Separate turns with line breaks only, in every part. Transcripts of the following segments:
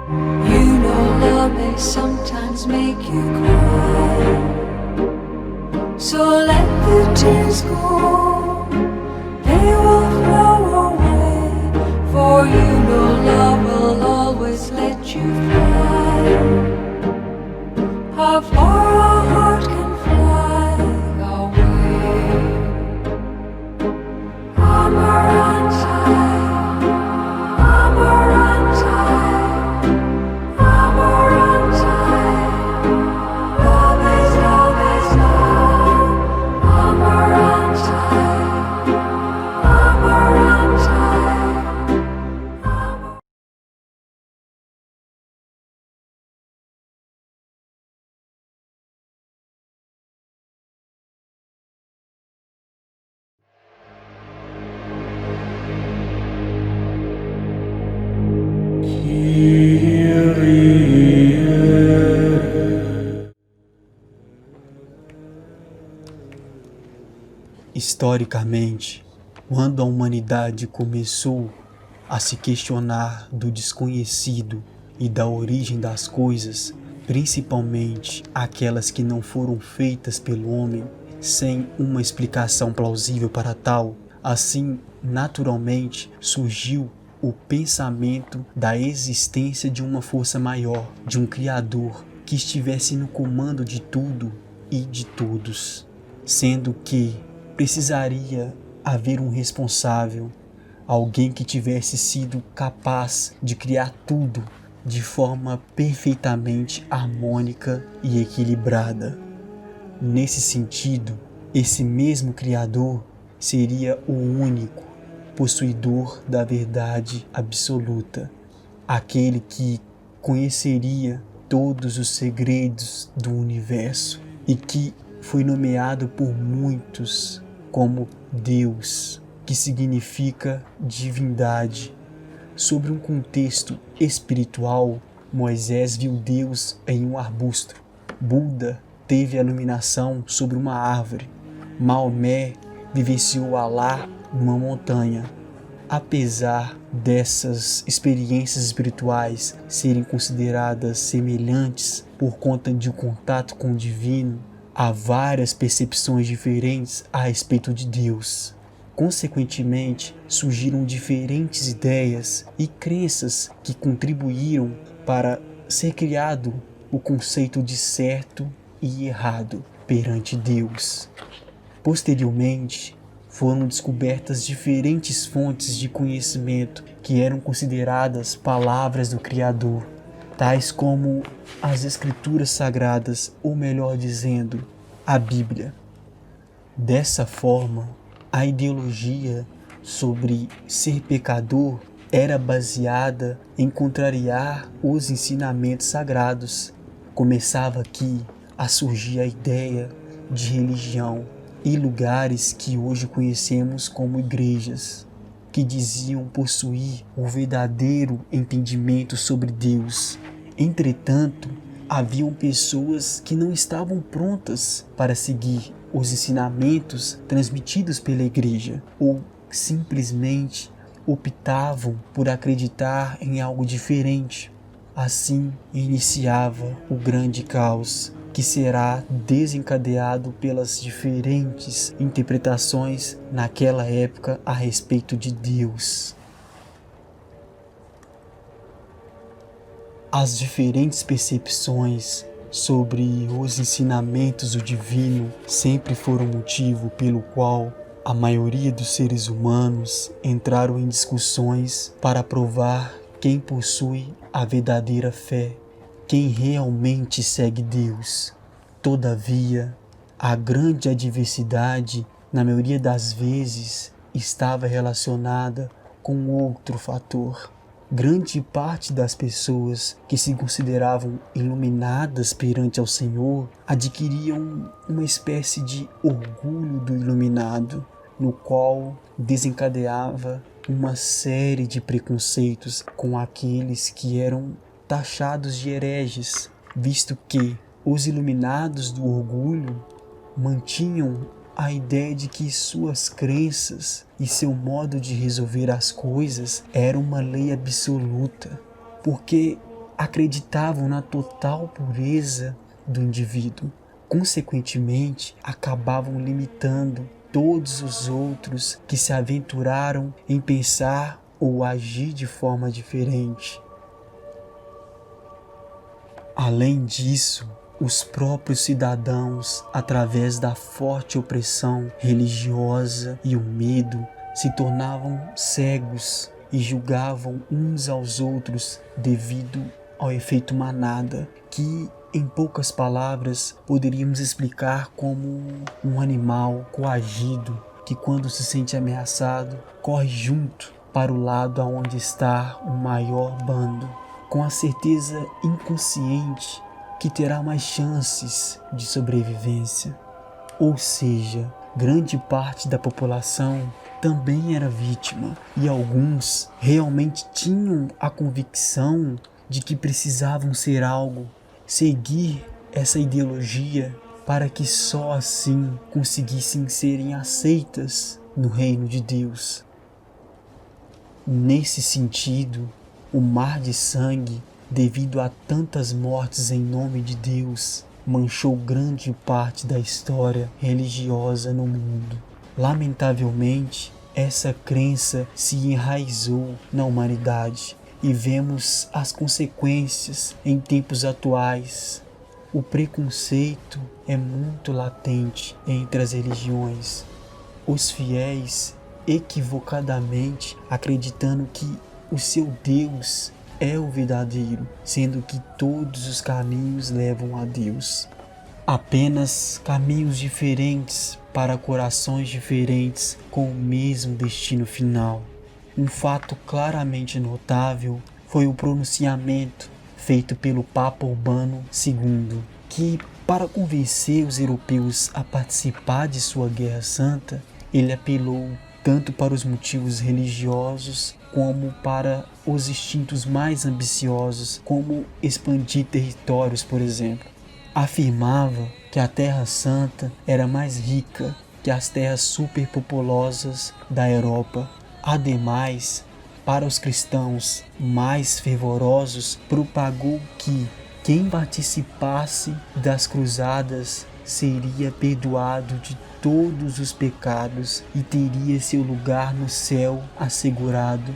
You know love may sometimes make you cry, so let the tears go, they will flow away. For you know love will always let you fly. How far a heart can fly away. Amarante, Amarante, Amarante. Love is love, Amarante, Amarante.
Historicamente, quando a humanidade começou a se questionar do desconhecido e da origem das coisas, principalmente aquelas que não foram feitas pelo homem, sem uma explicação plausível para tal, assim, naturalmente, surgiu o pensamento da existência de uma força maior, de um Criador que estivesse no comando de tudo e de todos, sendo que precisaria haver um responsável, alguém que tivesse sido capaz de criar tudo de forma perfeitamente harmônica e equilibrada. Nesse sentido, esse mesmo Criador seria o único possuidor da verdade absoluta, aquele que conheceria todos os segredos do universo e que foi nomeado por muitos como Deus, que significa divindade. Sobre um contexto espiritual, Moisés viu Deus em um arbusto. Buda teve a iluminação sobre uma árvore. Maomé vivenciou Alá numa montanha. Apesar dessas experiências espirituais serem consideradas semelhantes por conta de um contato com o divino, há várias percepções diferentes a respeito de Deus. Consequentemente, surgiram diferentes ideias e crenças que contribuíram para ser criado o conceito de certo e errado perante Deus. Posteriormente, foram descobertas diferentes fontes de conhecimento que eram consideradas palavras do Criador, tais como as Escrituras Sagradas, ou melhor dizendo, a Bíblia. Dessa forma, a ideologia sobre ser pecador era baseada em contrariar os ensinamentos sagrados. Começava aqui a surgir a ideia de religião e lugares que hoje conhecemos como igrejas, que diziam possuir o verdadeiro entendimento sobre Deus. Entretanto, haviam pessoas que não estavam prontas para seguir os ensinamentos transmitidos pela igreja, ou simplesmente optavam por acreditar em algo diferente. Assim iniciava o grande caos, que será desencadeado pelas diferentes interpretações naquela época a respeito de Deus. As diferentes percepções sobre os ensinamentos do divino sempre foram motivo pelo qual a maioria dos seres humanos entraram em discussões para provar quem possui a verdadeira fé, quem realmente segue Deus. Todavia, a grande adversidade, na maioria das vezes, estava relacionada com outro fator. Grande parte das pessoas que se consideravam iluminadas perante ao Senhor adquiriam uma espécie de orgulho do iluminado, no qual desencadeava uma série de preconceitos com aqueles que eram taxados de hereges, visto que os iluminados do orgulho mantinham a ideia de que suas crenças e seu modo de resolver as coisas era uma lei absoluta, porque acreditavam na total pureza do indivíduo. Consequentemente, acabavam limitando todos os outros que se aventuraram em pensar ou agir de forma diferente. Além disso, os próprios cidadãos, através da forte opressão religiosa e o medo, se tornavam cegos e julgavam uns aos outros devido ao efeito manada, que, em poucas palavras, poderíamos explicar como um animal coagido que, quando se sente ameaçado, corre junto para o lado aonde está o maior bando, com a certeza inconsciente que terá mais chances de sobrevivência. Ou seja, grande parte da população também era vítima e alguns realmente tinham a convicção de que precisavam ser algo, seguir essa ideologia para que só assim conseguissem serem aceitas no reino de Deus. Nesse sentido, o mar de sangue, devido a tantas mortes em nome de Deus, manchou grande parte da história religiosa no mundo. Lamentavelmente, essa crença se enraizou na humanidade e vemos as consequências em tempos atuais. O preconceito é muito latente entre as religiões. Os fiéis, equivocadamente acreditando que o seu Deus é o verdadeiro, sendo que todos os caminhos levam a Deus. Apenas caminhos diferentes para corações diferentes com o mesmo destino final. Um fato claramente notável foi o pronunciamento feito pelo Papa Urbano II, que, para convencer os europeus a participar de sua Guerra Santa, ele apelou tanto para os motivos religiosos como para os instintos mais ambiciosos, como expandir territórios, por exemplo. Afirmava que a Terra Santa era mais rica que as terras superpopulosas da Europa. Ademais, para os cristãos mais fervorosos, propagou que quem participasse das cruzadas seria perdoado de todos os pecados e teria seu lugar no céu assegurado.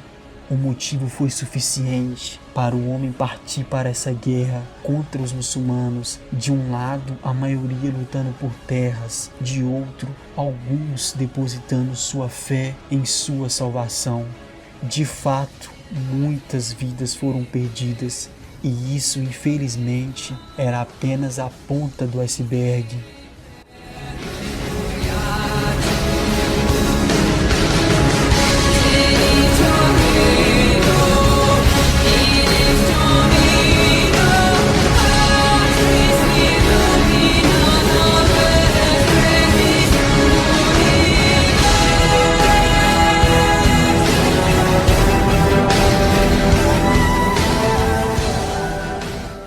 O motivo foi suficiente para o homem partir para essa guerra contra os muçulmanos. De um lado, a maioria lutando por terras, de outro, alguns depositando sua fé em sua salvação. De fato, muitas vidas foram perdidas, e isso, infelizmente, era apenas a ponta do iceberg.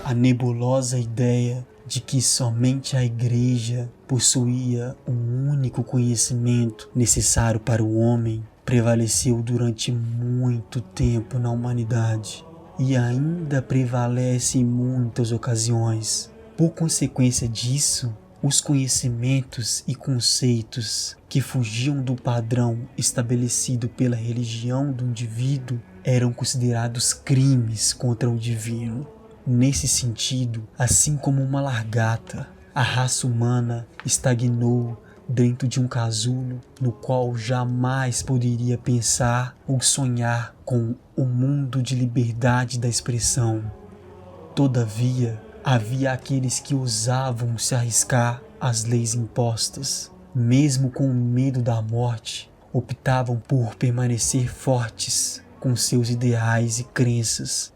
A nebulosa ideia de que somente a Igreja possuía um único conhecimento necessário para o homem prevaleceu durante muito tempo na humanidade e ainda prevalece em muitas ocasiões. Por consequência disso, os conhecimentos e conceitos que fugiam do padrão estabelecido pela religião do indivíduo eram considerados crimes contra o divino. Nesse sentido, assim como uma largata, a raça humana estagnou dentro de um casulo no qual jamais poderia pensar ou sonhar com o mundo de liberdade da expressão. Todavia, havia aqueles que ousavam se arriscar às leis impostas. Mesmo com o medo da morte, optavam por permanecer fortes com seus ideais e crenças.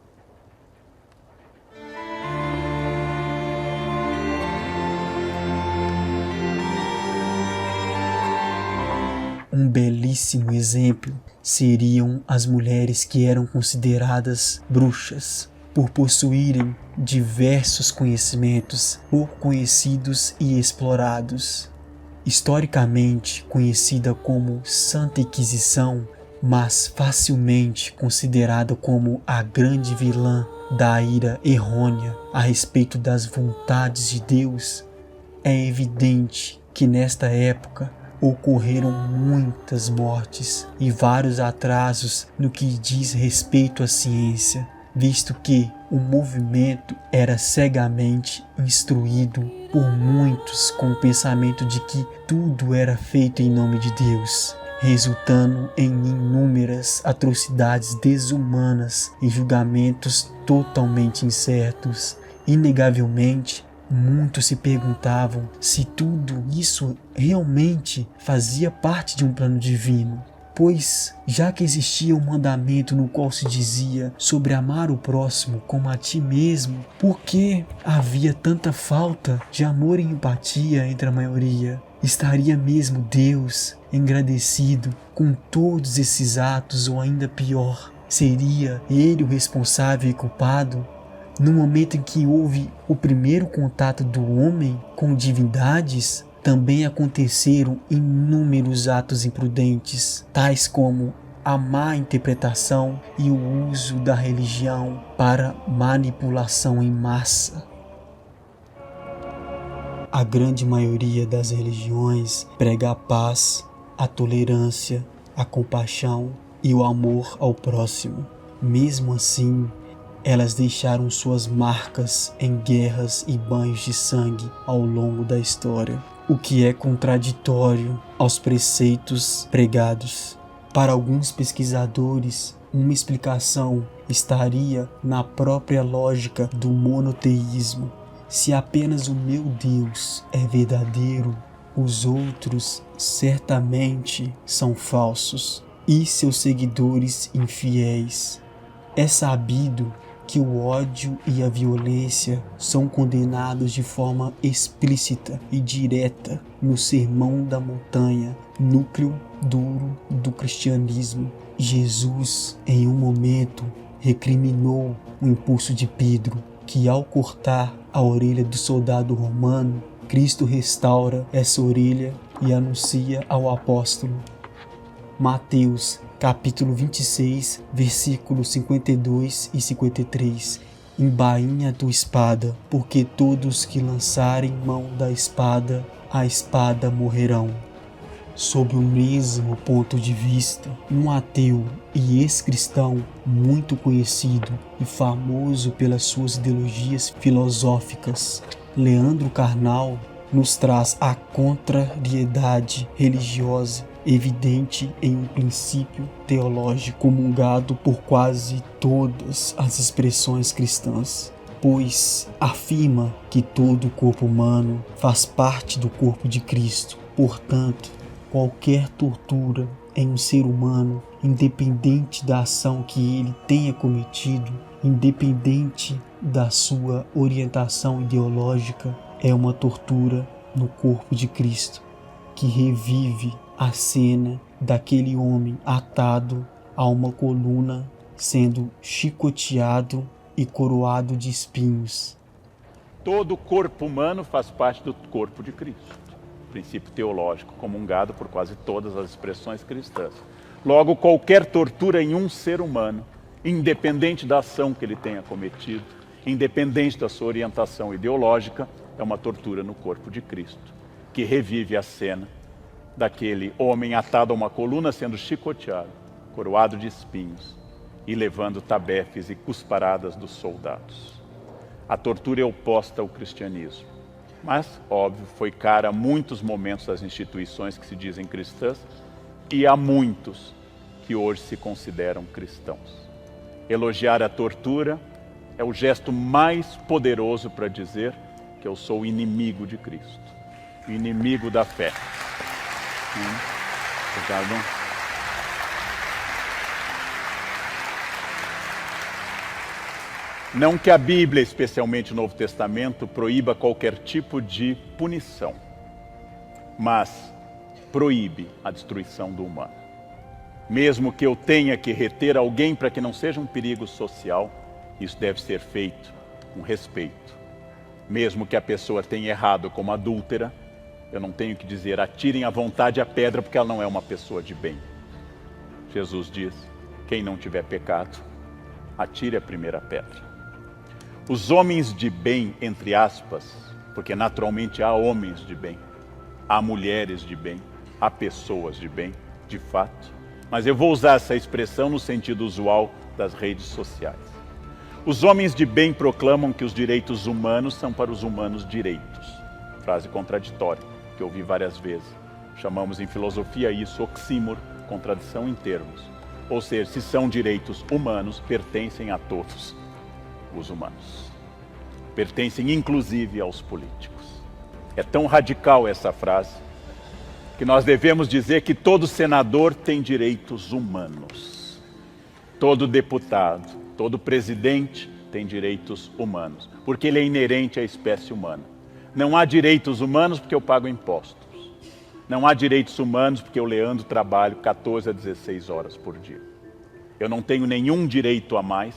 Um belíssimo exemplo seriam as mulheres que eram consideradas bruxas, por possuírem diversos conhecimentos pouco conhecidos e explorados. Historicamente conhecida como Santa Inquisição, mas facilmente considerada como a grande vilã da ira errônea a respeito das vontades de Deus, é evidente que nesta época ocorreram muitas mortes e vários atrasos no que diz respeito à ciência, visto que o movimento era cegamente instruído por muitos com o pensamento de que tudo era feito em nome de Deus, resultando em inúmeras atrocidades desumanas e julgamentos totalmente incertos. Inegavelmente, muitos se perguntavam se tudo isso realmente fazia parte de um plano divino, pois, já que existia um mandamento no qual se dizia sobre amar o próximo como a ti mesmo, por que havia tanta falta de amor e empatia entre a maioria? Estaria mesmo Deus engrandecido com todos esses atos, ou ainda pior, seria Ele o responsável e culpado? No momento em que houve o primeiro contato do homem com divindades, também aconteceram inúmeros atos imprudentes, tais como a má interpretação e o uso da religião para manipulação em massa. A grande maioria das religiões prega a paz, a tolerância, a compaixão e o amor ao próximo. Mesmo assim, elas deixaram suas marcas em guerras e banhos de sangue ao longo da história, o que é contraditório aos preceitos pregados. Para alguns pesquisadores, uma explicação estaria na própria lógica do monoteísmo. Se apenas o meu Deus é verdadeiro, os outros certamente são falsos e seus seguidores infiéis. É sabido que o ódio e a violência são condenados de forma explícita e direta no Sermão da Montanha, núcleo duro do cristianismo. Jesus, em um momento, recriminou o impulso de Pedro, que ao cortar a orelha do soldado romano, Cristo restaura essa orelha e anuncia ao apóstolo. Mateus capítulo 26, versículos 52 e 53. Embainha tua espada, porque todos que lançarem mão da espada, a espada morrerão. Sob o mesmo ponto de vista, um ateu e ex-cristão muito conhecido e famoso pelas suas ideologias filosóficas, Leandro Carnal, nos traz a contrariedade religiosa evidente em um princípio teológico comungado por quase todas as expressões cristãs, pois afirma que todo o corpo humano faz parte do corpo de Cristo. Portanto, qualquer tortura em um ser humano, independente da ação que ele tenha cometido, independente da sua orientação ideológica, é uma tortura no corpo de Cristo, que revive a cena daquele homem atado a uma coluna, sendo chicoteado e coroado de espinhos.
Todo o corpo humano faz parte do corpo de Cristo. Princípio teológico comungado por quase todas as expressões cristãs. Logo, qualquer tortura em um ser humano, independente da ação que ele tenha cometido, independente da sua orientação ideológica, é uma tortura no corpo de Cristo, que revive a cena daquele homem atado a uma coluna, sendo chicoteado, coroado de espinhos e levando tabefes e cusparadas dos soldados. A tortura é oposta ao cristianismo, mas, óbvio, foi cara a muitos momentos das instituições que se dizem cristãs e a muitos que hoje se consideram cristãos. Elogiar a tortura é o gesto mais poderoso para dizer que eu sou o inimigo de Cristo, o inimigo da fé. Obrigado. Não que a Bíblia, especialmente o Novo Testamento, proíba qualquer tipo de punição, mas proíbe a destruição do humano. Mesmo que eu tenha que reter alguém para que não seja um perigo social, isso deve ser feito com respeito. Mesmo que a pessoa tenha errado como adúltera, eu não tenho que dizer atirem à vontade a pedra porque ela não é uma pessoa de bem. Jesus diz: quem não tiver pecado, atire a primeira pedra. Os homens de bem, entre aspas, porque naturalmente há homens de bem, há mulheres de bem, há pessoas de bem, de fato, mas eu vou usar essa expressão no sentido usual das redes sociais. Os homens de bem proclamam que os direitos humanos são para os humanos direitos. Frase contraditória, que eu ouvi várias vezes. Chamamos em filosofia isso oxímoro, contradição em termos. Ou seja, se são direitos humanos, pertencem a todos os humanos. Pertencem inclusive aos políticos. É tão radical essa frase que nós devemos dizer que todo senador tem direitos humanos. Todo deputado, todo presidente tem direitos humanos, porque ele é inerente à espécie humana. Não há direitos humanos porque eu pago impostos. Não há direitos humanos porque eu, Leandro, trabalho 14 a 16 horas por dia. Eu não tenho nenhum direito a mais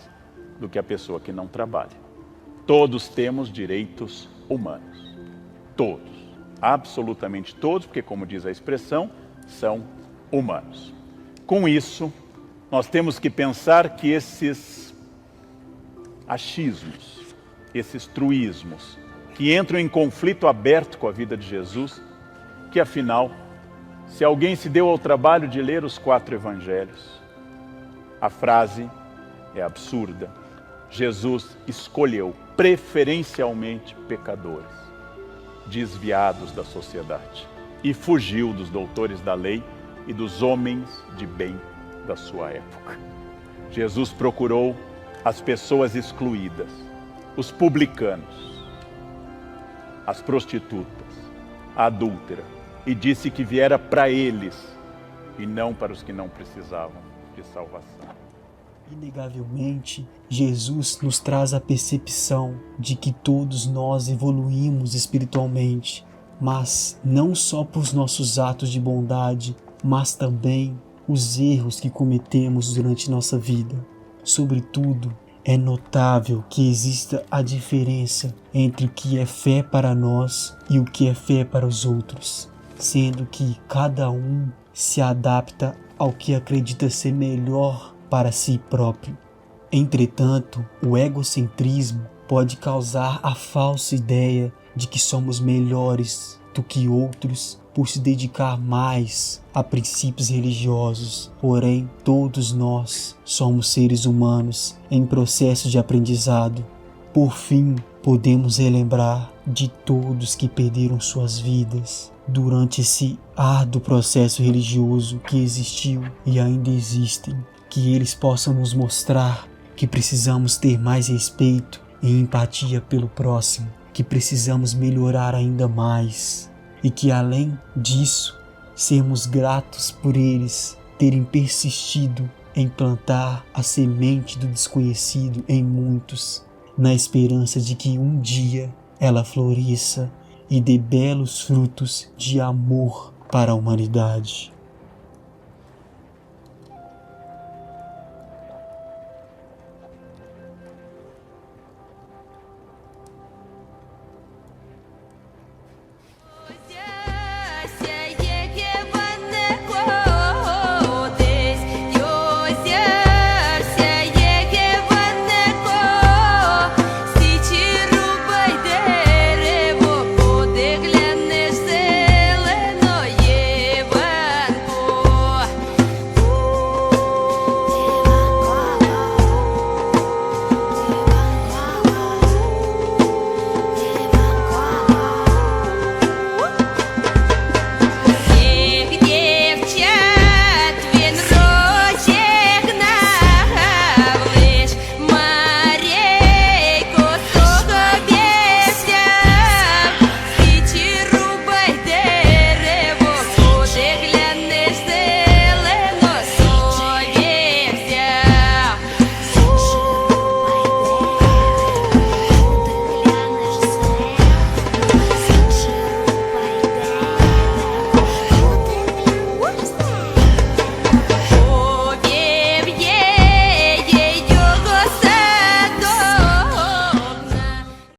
do que a pessoa que não trabalha. Todos temos direitos humanos. Todos. Absolutamente todos, porque, como diz a expressão, são humanos. Com isso, nós temos que pensar que esses achismos, esses truísmos, que entram em conflito aberto com a vida de Jesus, que afinal, se alguém se deu ao trabalho de ler os 4 evangelhos, a frase é absurda. Jesus escolheu preferencialmente pecadores, desviados da sociedade, e fugiu dos doutores da lei e dos homens de bem da sua época. Jesus procurou as pessoas excluídas, os publicanos, as prostitutas, a adúltera, e disse que viera para eles e não para os que não precisavam de salvação.
Inegavelmente, Jesus nos traz a percepção de que todos nós evoluímos espiritualmente, mas não só por nossos atos de bondade, mas também os erros que cometemos durante nossa vida. Sobretudo, é notável que exista a diferença entre o que é fé para nós e o que é fé para os outros, sendo que cada um se adapta ao que acredita ser melhor para si próprio. Entretanto, o egocentrismo pode causar a falsa ideia de que somos melhores do que outros por se dedicar mais a princípios religiosos. Porém, todos nós somos seres humanos em processo de aprendizado. Por fim, podemos relembrar de todos que perderam suas vidas durante esse árduo processo religioso que existiu e ainda existem. Que eles possam nos mostrar que precisamos ter mais respeito e empatia pelo próximo, que precisamos melhorar ainda mais e que, além disso, sermos gratos por eles terem persistido em plantar a semente do desconhecido em muitos, na esperança de que um dia ela floresça e dê belos frutos de amor para a humanidade.